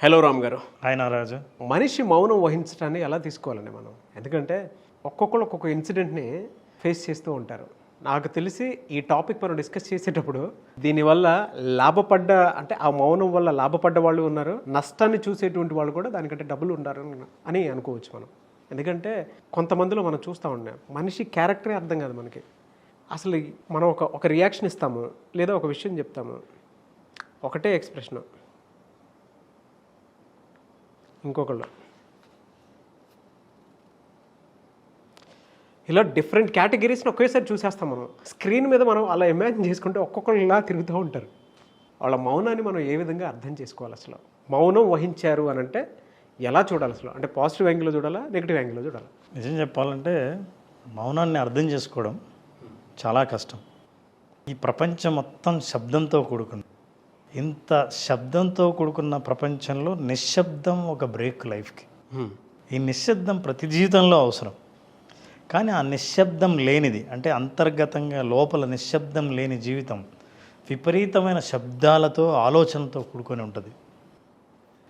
Hello Ram గారు. Hi నారాజు. మనిషి మౌనం వహించడాన్ని ఎలా తీసుకోవాలండి మనం? ఎందుకంటే ఒక్కొక్కరు ఒక్కొక్క ఇన్సిడెంట్ని ఫేస్ చేస్తూ ఉంటారు. నాకు తెలిసి ఈ టాపిక్ మనం డిస్కస్ చేసేటప్పుడు దీనివల్ల లాభపడ్డ అంటే ఆ మౌనం వల్ల లాభపడ్డ వాళ్ళు ఉన్నారు, నష్టాన్ని చూసేటువంటి వాళ్ళు కూడా దానికంటే డబ్బులు ఉన్నారు అని అనుకోవచ్చు మనం. ఎందుకంటే కొంతమందిలో మనం చూస్తూ ఉన్నాం, మనిషి క్యారెక్టరే అర్థం కాదు మనకి. అసలు మనం ఒక రియాక్షన్ ఇస్తాము, లేదా ఒక విషయం చెప్తాము, ఒకటే ఎక్స్ప్రెషను, ఇంకొకళ్ళు ఇలా డిఫరెంట్ కేటగిరీస్ని ఒకేసారి చూసేస్తాం. మనం స్క్రీన్ మీద మనం అలా ఇమాజిన్ చేసుకుంటే ఒక్కొక్కళ్ళు ఇలా తిరుగుతూ ఉంటారు. వాళ్ళ మౌనాన్ని మనం ఏ విధంగా అర్థం చేసుకోవాలి? అసలు మౌనం వహించారు అని అంటే ఎలా చూడాలి? అసలు అంటే పాజిటివ్ యాంగిల్లో చూడాలా, నెగిటివ్ యాంగిల్లో చూడాలా? నిజం చెప్పాలంటే మౌనాన్ని అర్థం చేసుకోవడం చాలా కష్టం. ఈ ప్రపంచం మొత్తం శబ్దంతో కూడుకుంది. ఇంత శబ్దంతో కూడుకున్న ప్రపంచంలో నిశ్శబ్దం ఒక బ్రేక్ లైఫ్కి. ఈ నిశ్శబ్దం ప్రతి జీవితంలో అవసరం. కానీ ఆ నిశ్శబ్దం లేనిది, అంటే అంతర్గతంగా లోపల నిశ్శబ్దం లేని జీవితం విపరీతమైన శబ్దాలతో ఆలోచనతో కూడుకొని ఉంటుంది.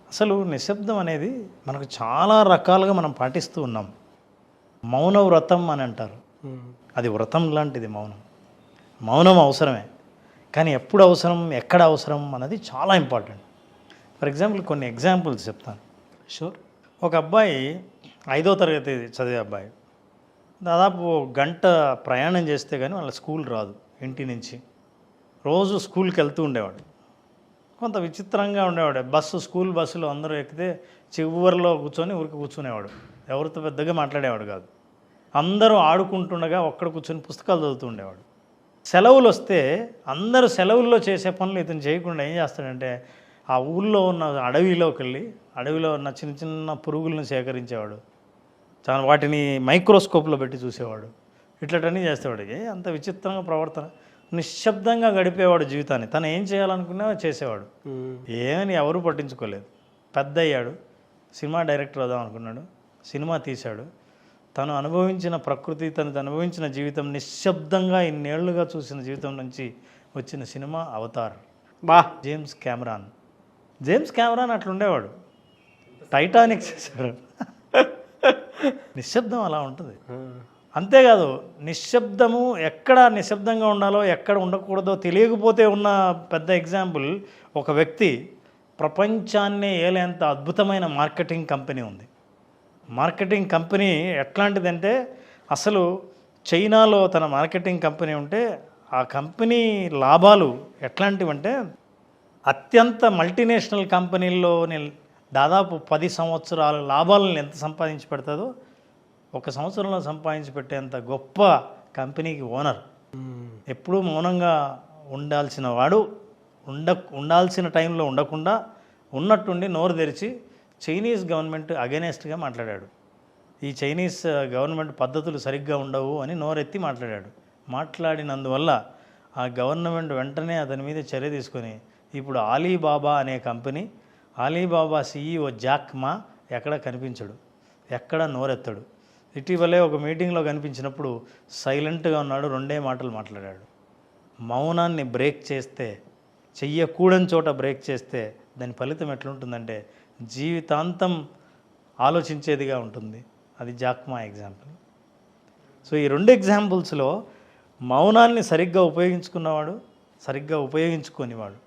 అసలు నిశ్శబ్దం అనేది మనకు చాలా రకాలుగా మనం పాటిస్తూ ఉన్నాం. మౌన వ్రతం అని అంటారు. అది వ్రతం లాంటిది మౌనం. మౌనం అవసరమే, కానీ ఎప్పుడు అవసరం, ఎక్కడ అవసరం అన్నది చాలా ఇంపార్టెంట్. ఫర్ ఎగ్జాంపుల్ కొన్ని ఎగ్జాంపుల్స్ చెప్తాను. షూర్. ఒక అబ్బాయి 5వ తరగతి చదివే అబ్బాయి దాదాపు గంట ప్రయాణం చేస్తే కానీ వాళ్ళ స్కూల్ రాదు. ఇంటి నుంచి రోజు స్కూల్కి వెళ్తూ ఉండేవాడు. కొంత విచిత్రంగా ఉండేవాడు. స్కూల్ బస్సులో అందరూ ఎక్కితే చివరిలో కూర్చొని ఊరికి కూర్చునేవాడు. ఎవరితో పెద్దగా మాట్లాడేవాడు కాదు. అందరూ ఆడుకుంటుండగా ఒక్కడ కూర్చొని పుస్తకాలు చదువుతూ ఉండేవాడు. సెలవులు వస్తే అందరూ సెలవుల్లో చేసే పనులు ఇతను చేయకుండా ఏం చేస్తాడంటే ఆ ఊళ్ళో ఉన్న అడవిలోకి వెళ్ళి అడవిలో ఉన్న చిన్న చిన్న పురుగులను సేకరించేవాడు. వాటిని మైక్రోస్కోప్లో పెట్టి చూసేవాడు. ఇట్లటన్నీ చేసేవాడు. అంత విచిత్రంగా ప్రవర్తన. నిశ్శబ్దంగా గడిపేవాడు జీవితాన్ని. తను ఏం చేయాలనుకున్నా చేసేవాడు. ఏమని ఎవరూ పట్టించుకోలేదు. పెద్ద అయ్యాడు, సినిమా డైరెక్టర్ అవుదాం అనుకున్నాడు. సినిమా తీశాడు. తను అనుభవించిన ప్రకృతి, తను అనుభవించిన జీవితం, నిశ్శబ్దంగా ఇన్నేళ్లుగా చూసిన జీవితం నుంచి వచ్చిన సినిమా అవతార్. జేమ్స్ కెమెరాన్ అట్లుండేవాడు. టైటానిక్ చేశాడు. నిశ్శబ్దం అలా ఉంటుంది. అంతేకాదు, నిశ్శబ్దము ఎక్కడ నిశ్శబ్దంగా ఉండాలో ఎక్కడ ఉండకూడదో తెలియకపోతే ఉన్న పెద్ద ఎగ్జాంపుల్ ఒక వ్యక్తి. ప్రపంచాన్నే ఏలేంత అద్భుతమైన మార్కెటింగ్ కంపెనీ ఉంది. మార్కెటింగ్ కంపెనీ ఎట్లాంటిదంటే, అసలు చైనాలో తన మార్కెటింగ్ కంపెనీ ఉంటే ఆ కంపెనీ లాభాలు ఎట్లాంటివంటే, అత్యంత మల్టీనేషనల్ కంపెనీల్లో దాదాపు 10 సంవత్సరాల లాభాలను ఎంత సంపాదించి పెడుతుందో 1 సంవత్సరంలో సంపాదించి పెట్టేంత గొప్ప కంపెనీకి ఓనర్. ఎప్పుడూ మౌనంగా ఉండాల్సిన వాడు ఉండాల్సిన టైంలో ఉండకుండా ఉన్నట్టుండి నోరు తెరిచి చైనీస్ గవర్నమెంట్ అగెనెస్ట్గా మాట్లాడాడు. ఈ చైనీస్ గవర్నమెంట్ పద్ధతులు సరిగ్గా ఉండవు అని నోరెత్తి మాట్లాడాడు. మాట్లాడినందువల్ల ఆ గవర్నమెంట్ వెంటనే అతని మీద చర్య తీసుకొని ఇప్పుడు ఆలీబాబా అనే కంపెనీ, ఆలీబాబా CEO జాక్ మా ఎక్కడ కనిపించడు, ఎక్కడ నోరెత్తడు. ఇటీవలే ఒక మీటింగ్లో కనిపించినప్పుడు సైలెంట్గా ఉన్నాడు. 2 మాటలు మాట్లాడాడు. మౌనాన్ని బ్రేక్ చేస్తే, చెయ్యకూడని చోట బ్రేక్ చేస్తే దాని ఫలితం ఎట్లుంటుందంటే జీవితాంతం ఆలోచించేదిగా ఉంటుంది. అది జాక్మా ఎగ్జాంపుల్. సో ఈ 2 ఎగ్జాంపుల్స్లో మౌనాన్ని సరిగ్గా ఉపయోగించుకున్నవాడు, సరిగ్గా ఉపయోగించుకునేవాడు.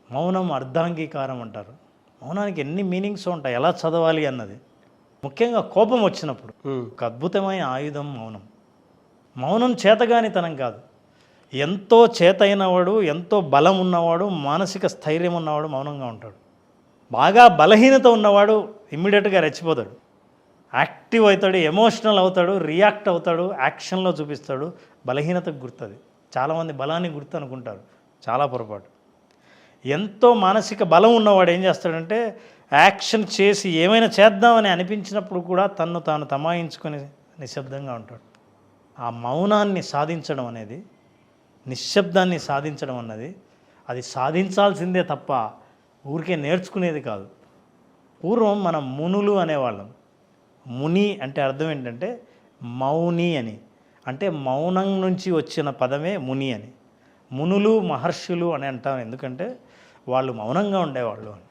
మౌనం అర్ధాంగీకారం అంటారు. మౌనానికి ఎన్ని మీనింగ్స్ ఉంటాయి, ఎలా చదవాలి అన్నది. ముఖ్యంగా కోపం వచ్చినప్పుడు ఒక అద్భుతమైన ఆయుధం మౌనం. మౌనం చేతగానితనం కాదు. ఎంతో చేతైనవాడు, ఎంతో బలం ఉన్నవాడు, మానసిక స్థైర్యం ఉన్నవాడు మౌనంగా ఉంటాడు. బాగా బలహీనత ఉన్నవాడు ఇమ్మీడియట్గా రెచ్చిపోతాడు, యాక్టివ్ అవుతాడు, ఎమోషనల్ అవుతాడు, రియాక్ట్ అవుతాడు, యాక్షన్లో చూపిస్తాడు. బలహీనతకు గుర్తుంది. చాలామంది బలాన్ని గుర్తు అనుకుంటారు, చాలా పొరపాటు. ఎంతో మానసిక బలం ఉన్నవాడు ఏం చేస్తాడంటే యాక్షన్ చేసి ఏమైనా చేద్దామని అనిపించినప్పుడు కూడా తన్ను తాను తమాయించుకొని నిశ్శబ్దంగా ఉంటాడు. ఆ మౌనాన్ని సాధించడం అనేది, నిశ్శబ్దాన్ని సాధించడం అన్నది, అది సాధించాల్సిందే తప్ప ఊరికే నేర్చుకునేది కాదు. పూర్వం మనం మునులు అనేవాళ్ళం. ముని అంటే అర్థం ఏంటంటే మౌని అని, అంటే మౌనం నుంచి వచ్చిన పదమే ముని అని. మునులు మహర్షులు అని అంటాం ఎందుకంటే వాళ్ళు మౌనంగా ఉండేవాళ్ళు అని.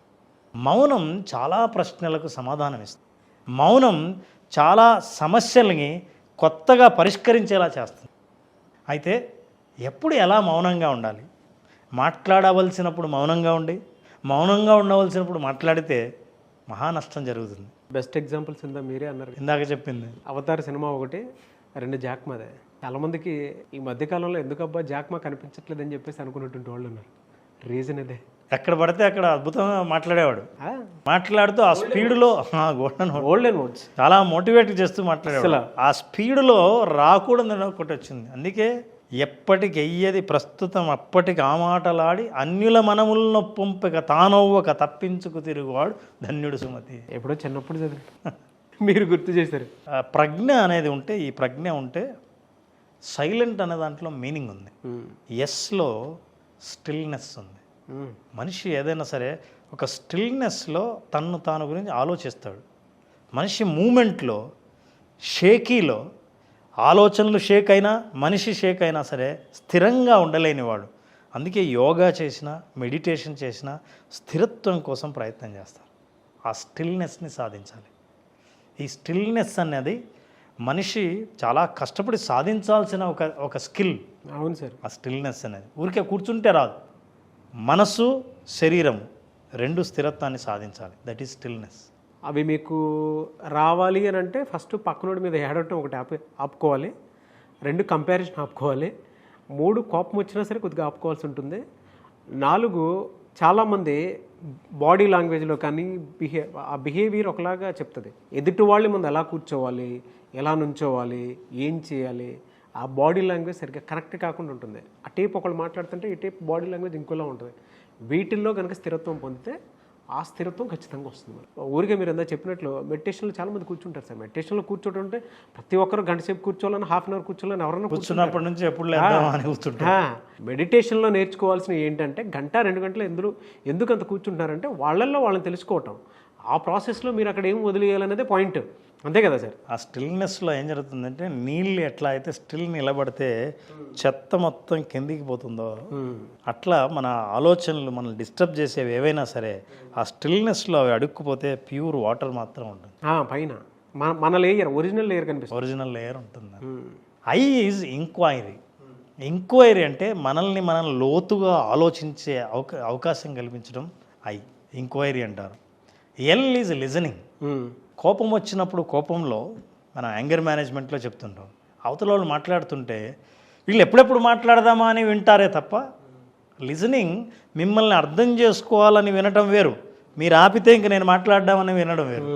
మౌనం చాలా ప్రశ్నలకు సమాధానం ఇస్తుంది. మౌనం చాలా సమస్యల్ని కొత్తగా పరిష్కరించేలా చేస్తుంది. అయితే ఎప్పుడు ఎలా మౌనంగా ఉండాలి? మాట్లాడవలసినప్పుడు మౌనంగా ఉండి, మౌనంగా ఉండవలసినప్పుడు మాట్లాడితే మహా నష్టం జరుగుతుంది. బెస్ట్ ఎగ్జాంపుల్స్ ఉందా? మీరే అన్నారు, ఇందాక చెప్పింది అవతార్ సినిమా ఒకటి, 2 జాక్మాదే. చాలామందికి ఈ మధ్యకాలంలో ఎందుకబ్బా జాక్మా కనిపించట్లేదని చెప్పేసి అనుకున్నటువంటి వాళ్ళు ఉన్నారు. రీజన్ ఇదే. ఎక్కడ పడితే అక్కడ అద్భుతంగా మాట్లాడేవాడు. ఆ, మాట్లాడుతూ ఆ స్పీడ్లో గోల్డెన్ వర్డ్స్ చాలా మోటివేట్ చేస్తూ మాట్లాడేవాడు. ఆ స్పీడ్లో రాకూడదని ఒకటి వచ్చింది. అందుకే ఎప్పటికి ఎయ్యది ప్రస్తుతం అప్పటికి ఆ మాటలాడి అన్యుల మనములను పొంపక తానవ్వక తప్పించుకు తిరుగువాడు ధన్యుడు సుమతి. ఎప్పుడో చిన్నప్పుడు చదివి మీరు గుర్తు చేశారు. ప్రజ్ఞ అనేది ఉంటే, ఈ ప్రజ్ఞ ఉంటే సైలెంట్ అనే దాంట్లో మీనింగ్ ఉంది. ఎస్లో స్టిల్నెస్ ఉంది. మనిషి ఏదైనా సరే ఒక స్టిల్నెస్లో తన్ను తాను గురించి ఆలోచిస్తాడు. మనిషి మూమెంట్లో, షేకీలో, ఆలోచనలు షేక్ అయినా, మనిషి షేక్ అయినా సరే స్థిరంగా ఉండలేనివాడు. అందుకే యోగా చేసినా, మెడిటేషన్ చేసినా స్థిరత్వం కోసం ప్రయత్నం చేస్తారు. ఆ స్టిల్నెస్ని సాధించాలి. ఈ స్టిల్నెస్ అనేది మనిషి చాలా కష్టపడి సాధించాల్సిన ఒక స్కిల్. అవును సార్. ఆ స్టిల్నెస్ అనేది ఊరికే కూర్చుంటే రాదు. మనసు, శరీరం 2 స్థిరత్వాన్ని సాధించాలి. That is stillness. అవి మీకు రావాలి అని అంటే ఫస్ట్ పక్కనోడి మీద ఏడవటం ఒకటి ఆపుకోవాలి. 2 కంపారిజన్ ఆపుకోవాలి. 3 కోపం వచ్చినా సరే కొద్దిగా ఆపుకోవాల్సి ఉంటుంది. 4 చాలామంది బాడీ లాంగ్వేజ్లో కానీ ఆ బిహేవియర్ ఒకలాగా చెప్తుంది. ఎదుటి వాళ్ళ ముందు ఎలా కూర్చోవాలి, ఎలా నుంచోవాలి, ఏం చేయాలి, ఆ బాడీ లాంగ్వేజ్ సరిగ్గా కరెక్ట్ కాకుండా ఉంటుంది. ఆ టేప్ ఒకళ్ళు మాట్లాడుతుంటే ఈ టేప్ బాడీ లాంగ్వేజ్ ఇంకోలా ఉంటుంది. వీటిల్లో కనుక స్థిరత్వం పొందితే ఆ స్థిరత్వం ఖచ్చితంగా వస్తుంది. ఊరికే మీరు ఎంత చెప్పినట్లు మెడిటేషన్లో చాలామంది కూర్చుంటారు సార్. మెడిటేషన్లో కూర్చోటం అంటే ప్రతి ఒక్కరు గంట సేపు కూర్చోవాలని, హాఫ్ అన్ అవర్ కూర్చోవాలని ఎవరన్నా కూర్చున్నప్పటి నుంచి ఎప్పుడు లేదని కూర్చుంటారు. మెడిటేషన్లో నేర్చుకోవాల్సినవి ఏంటంటే 1-2 గంటలు ఎందుకు అంత కూర్చుంటున్నారంటే వాళ్ళల్లో వాళ్ళని తెలుసుకోవటం. ఆ ప్రాసెస్లో మీరు అక్కడ ఏం వదిలేయాలనేదే పాయింట్. అంతే కదా సార్. ఆ స్టిల్నెస్లో ఏం జరుగుతుందంటే నీళ్ళు ఎట్లా అయితే స్టిల్ నిలబడితే చెత్త మొత్తం కిందికి పోతుందో అట్లా మన ఆలోచనలు మనల్ని డిస్టర్బ్ చేసేవి ఏవైనా సరే ఆ స్టిల్నెస్లో అవి అడుక్కుపోతే ప్యూర్ వాటర్ మాత్రం ఉంటుంది. పైన మన లేయర్, ఒరిజినల్ లేయర్ కనిపిస్తుంది. ఒరిజినల్ లేయర్ ఉంటుంది. I is inquiry. ఎంక్వైరీ అంటే మనల్ని మనం లోతుగా ఆలోచించే అవకాశం కల్పించడం ఐ ఎంక్వైరీ అంటారు. L is listening. కోపం వచ్చినప్పుడు కోపంలో మనం యాంగర్ మేనేజ్మెంట్లో చెప్తుంటాం. అవతల వాళ్ళు మాట్లాడుతుంటే వీళ్ళు ఎప్పుడెప్పుడు మాట్లాడదామా అని వింటారే తప్ప లిజనింగ్ మిమ్మల్ని అర్థం చేసుకోవాలని వినటం వేరు, మీరు ఆపితే ఇంక నేను మాట్లాడదామని వినడం వేరు.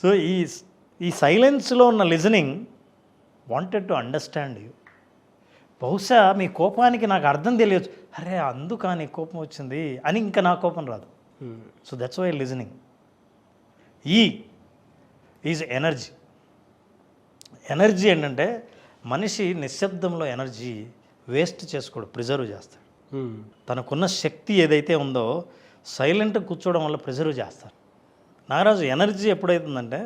సో ఈ సైలెన్స్లో ఉన్న listening wanted to understand you. బహుశా మీ కోపానికి నాకు అర్థం తెలియచ్చు, అరే అందుకా నీ కోపం వచ్చింది అని ఇంకా నా కోపం రాదు. So that's why listening. Is energy. Energy ఏంటంటే మనిషి నిశ్శబ్దంలో ఎనర్జీ వేస్ట్ చేసుకోడు, ప్రిజర్వ్ చేస్తాడు. తనకున్న శక్తి ఏదైతే ఉందో సైలెంట్గా కూర్చోవడం వల్ల ప్రిజర్వ్ చేస్తారు. నాగరాజు, ఎనర్జీ ఎప్పుడైతుందంటే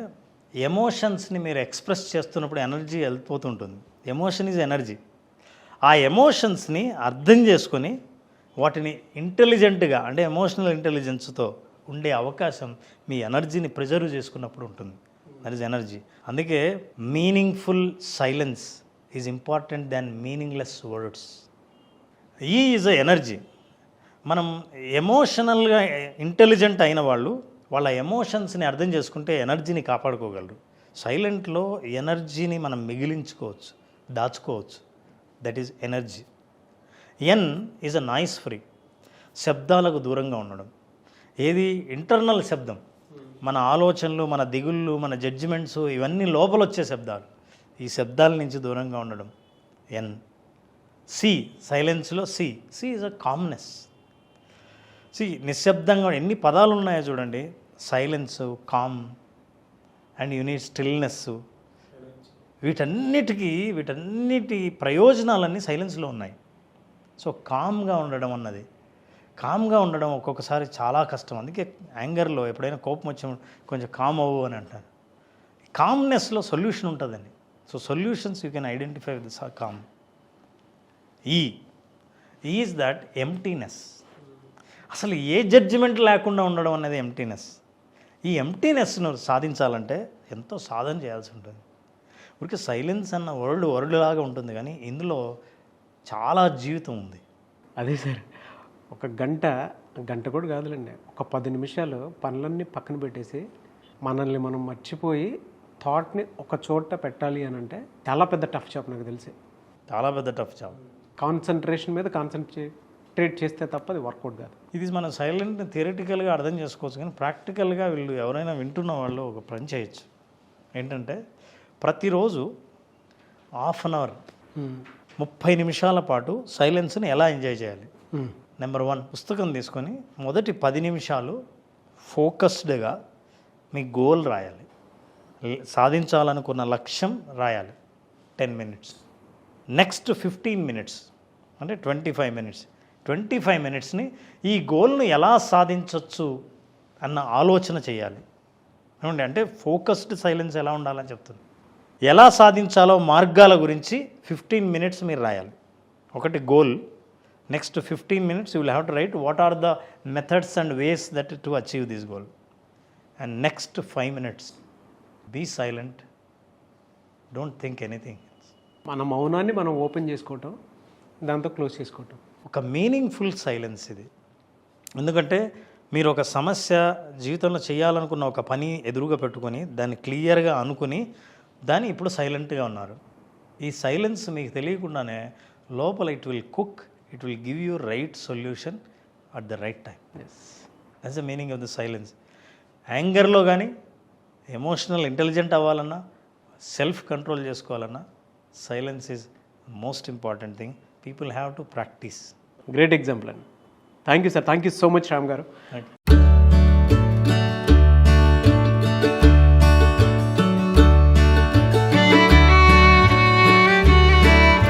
ఎమోషన్స్ని మీరు ఎక్స్ప్రెస్ చేస్తున్నప్పుడు ఎనర్జీ వెళ్ళిపోతుంటుంది. Emotion is energy. ఆ ఎమోషన్స్ని అర్థం చేసుకొని వాటిని ఇంటెలిజెంట్గా అంటే ఎమోషనల్ ఇంటెలిజెన్స్తో ఉండే అవకాశం మీ ఎనర్జీని ప్రిజర్వ్ చేసుకున్నప్పుడు ఉంటుంది. That is energy. అందుకే meaningful silence is important than meaningless words. Is a energy. మనం ఎమోషనల్గా ఇంటెలిజెంట్ అయిన వాళ్ళు వాళ్ళ ఎమోషన్స్ని అర్థం చేసుకుంటే ఎనర్జీని కాపాడుకోగలరు. సైలెంట్లో ఎనర్జీని మనం మిగిలించుకోవచ్చు, దాచుకోవచ్చు. That is energy. N is a noise free. శబ్దాలకు దూరంగా ఉండడం. ఏది ఇంటర్నల్ శబ్దం, మన ఆలోచనలు, మన దిగుళ్ళు, మన జడ్జిమెంట్స్, ఇవన్నీ లోపల వచ్చే శబ్దాలు. ఈ శబ్దాల నుంచి దూరంగా ఉండడం ఎన్. సి, సైలెన్స్లో సి ఈజ్ అ కామ్నెస్. నిశ్శబ్దంగా ఎన్ని పదాలు ఉన్నాయో చూడండి. Silence, calm and unit stillness. వీటన్నిటి ప్రయోజనాలన్నీ సైలెన్స్లో ఉన్నాయి. సో కామ్గా ఉండడం అన్నది, కామ్గా ఉండడం ఒక్కొక్కసారి చాలా కష్టం. అందుకే యాంగర్లో ఎప్పుడైనా కోపం వచ్చినప్పుడు కొంచెం కామ్ అవ్వు అని అంటారు. కామ్నెస్లో సొల్యూషన్ ఉంటుందండి. So solutions you can identify with this calm. Is that emptiness. అసలు ఏ జడ్జిమెంట్ లేకుండా ఉండడం అనేది ఎంటీనెస్. ఈ ఎంటీనెస్ను సాధించాలంటే ఎంతో సాధన చేయాల్సి ఉంటుంది. ఊరికే సైలెన్స్ అన్న వర్డ్ లాగా ఉంటుంది, కానీ ఇందులో చాలా జీవితం ఉంది. అదే సార్, ఒక గంట కూడా కాదులేండి, ఒక 10 నిమిషాలు పనులన్నీ పక్కన పెట్టేసి మనల్ని మనం మర్చిపోయి థాట్ని ఒక చోట పెట్టాలి అని అంటే చాలా పెద్ద టఫ్ జాబ్ నాకు తెలిసి. చాలా పెద్ద టఫ్ జాబ్. కాన్సన్ట్రేషన్ మీద కాన్సన్ట్రేట్ చేస్తే తప్ప అది వర్కౌట్ కాదు. ఇది మనం సైలెంట్ని థియరిటికల్గా అర్థం చేసుకోవచ్చు, కానీ ప్రాక్టికల్గా వీళ్ళు ఎవరైనా వింటున్న వాళ్ళు ఒక పని చేయొచ్చు. ఏంటంటే ప్రతిరోజు హాఫ్ అన్ అవర్ 30 నిమిషాల పాటు సైలెన్స్ని ఎలా ఎంజాయ్ చేయాలి. నెంబర్ 1, పుస్తకం తీసుకొని మొదటి 10 నిమిషాలు ఫోకస్డ్గా మీ గోల్ రాయాలి, సాధించాలనుకున్న లక్ష్యం రాయాలి 10 మినిట్స్. నెక్స్ట్ 15 మినిట్స్ అంటే 25 మినిట్స్ని ఈ గోల్ను ఎలా సాధించవచ్చు అన్న ఆలోచన చేయాలి. ఏమండి అంటే ఫోకస్డ్ సైలెన్స్ ఎలా ఉండాలని చెప్తుంది. ఎలా సాధించాలో మార్గాల గురించి 15 మినిట్స్ మీరు రాయాలి. ఒకటి goal. Next 15 minutes you will have to write what are the methods and ways that to achieve this goal. And next 5 minutes be silent, don't think anything. మన మౌనాన్ని మనం ఓపెన్ చేసుకోవటం, దాంతో క్లోజ్ చేసుకోవటం. ఒక మీనింగ్ఫుల్ సైలెన్స్ ఇది. ఎందుకంటే మీరు ఒక సమస్య జీవితంలో చేయాలనుకున్న ఒక పని ఎదురుగా పెట్టుకొని దాన్ని క్లియర్గా అనుకుని దాన్ని ఇప్పుడు సైలెంట్గా ఉన్నారు. ఈ సైలెన్స్ మీకు తెలియకుండానే లోపల it will cook, it will give you right solution at the right time. That's the meaning of the silence. యాంగర్లో కానీ ఎమోషనల్ ఇంటెలిజెంట్ అవ్వాలన్నా, సెల్ఫ్ కంట్రోల్ చేసుకోవాలన్నా silence is most important thing. People have to practice. Great example అండి. Thank you sir, thank you so much Ram గారు.